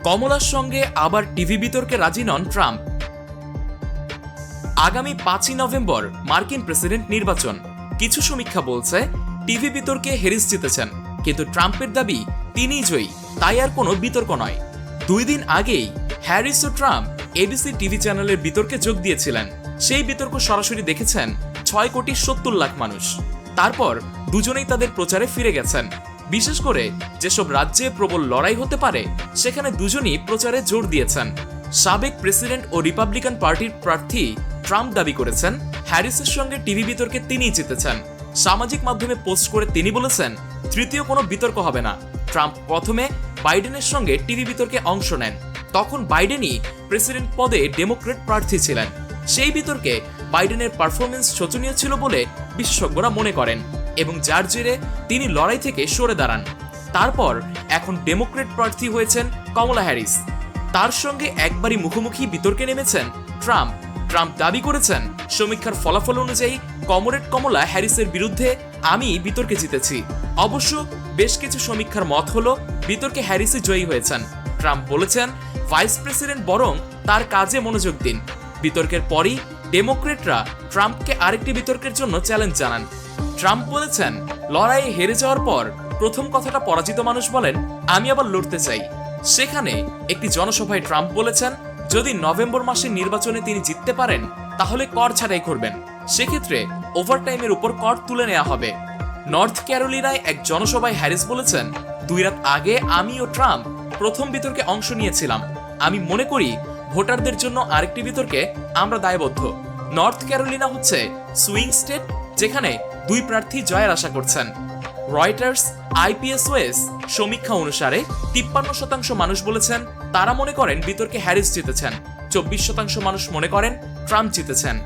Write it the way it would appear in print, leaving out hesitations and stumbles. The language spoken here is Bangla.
কমলার সঙ্গে আবার টিভি বিতর্কে রাজি নন ট্রাম্প। আগামী 5ই নভেম্বর মার্কিন প্রেসিডেন্ট নির্বাচন। কিছু সমীক্ষা বলছে টিভি বিতর্কে হ্যারিস জিতেছেন, কিন্তু ট্রাম্পের দাবি তিনিই জয়ী, তাই আর কোনো বিতর্ক নয়। 2 দিন আগেই হ্যারিস ও ট্রাম্প এবিসি টিভি চ্যানেলের বিতর্কে যোগ দিয়েছিলেন। সেই বিতর্ক সরাসরি দেখেছেন 6,70,00,000 মানুষ। তারপর দুজনেই তাদের প্রচারে ফিরে গেছেন। বিশেষ করে যেসব রাজ্যে প্রবল লড়াই হতে পারে সেখানে দুজনই প্রচারে জোর দিয়েছেন। সাবেক প্রেসিডেন্ট ও রিপাবলিকান পার্টির প্রার্থী ট্রাম্প দাবি করেছেন হ্যারিসের সঙ্গে টিভি বিতর্কে তিনিই জিতেছেন। সামাজিক মাধ্যমে পোস্ট করে তিনি বলেছেন তৃতীয় কোনো বিতর্ক হবে না। ট্রাম্প প্রথমে বাইডেনের সঙ্গে টিভি বিতর্কে অংশ নেন, তখন বাইডেনই প্রেসিডেন্ট পদে ডেমোক্রেট প্রার্থী ছিলেন। সেই বিতর্কে বাইডেনের পারফরমেন্স শোচনীয় ছিল বলে বিশেষজ্ঞরা মনে করেন এবং যার জেরে তিনি লড়াই থেকে সরে দাঁড়ান। তারপর এখন ডেমোক্রেট প্রার্থী হয়েছেন কমলা হ্যারিস। তার সঙ্গে একবারই মুখোমুখি বিতর্কে নেমেছেন ট্রাম্প। ট্রাম্প দাবি করেছেন সমীক্ষার ফলাফল অনুযায়ী কমরেড কমলা হ্যারিসের বিরুদ্ধে আমি বিতর্কে জিতেছি। অবশ্য বেশ কিছু সমীক্ষার মত হলো বিতর্কে হ্যারিসই জয়ী হয়েছেন। ট্রাম্প বলেছেন ভাইস প্রেসিডেন্ট বরং তার কাজে মনোযোগ দিন। বিতর্কের পরই ডেমোক্রেটরা ট্রাম্পকে আরেকটি বিতর্কের জন্য চ্যালেঞ্জ জানান। ট্রাম্প বলেছেন লড়াইয়ে হেরে যাওয়ার পর প্রথম কথাটা পরাজিত মানুষ বলেন আমি আবার লড়তে চাই। সেখানে একটি জনসভায় ট্রাম্প বলেছেন যদি নভেম্বর মাসের নির্বাচনে তিনি জিততে পারেন তাহলে কর ছাড়াই করবেন, সেক্ষেত্রে ওভারটাইমের উপর কর তুলে নেওয়া হবে। নর্থ ক্যারোলিনায় এক জনসভায় হ্যারিস বলেছেন 2 রাত আগে আমি ও ট্রাম্প প্রথম বিতর্কে অংশ নিয়েছিলাম। আমি মনে করি ভোটারদের জন্য আরেকটি বিতর্কে আমরা দায়বদ্ধ। নর্থ ক্যারোলিনা হচ্ছে সুইং স্টেট, যেখানে 2 প্রার্থী জয়ের আশা করছেন। রয়টার্স IPSOS সমীক্ষা অনুসারে 53% মানুষ বলেছেন তারা মনে করেন বিতর্কে হ্যারিস জিতেছেন, 24% মানুষ মনে করেন ট্রাম্প জিতেছেন।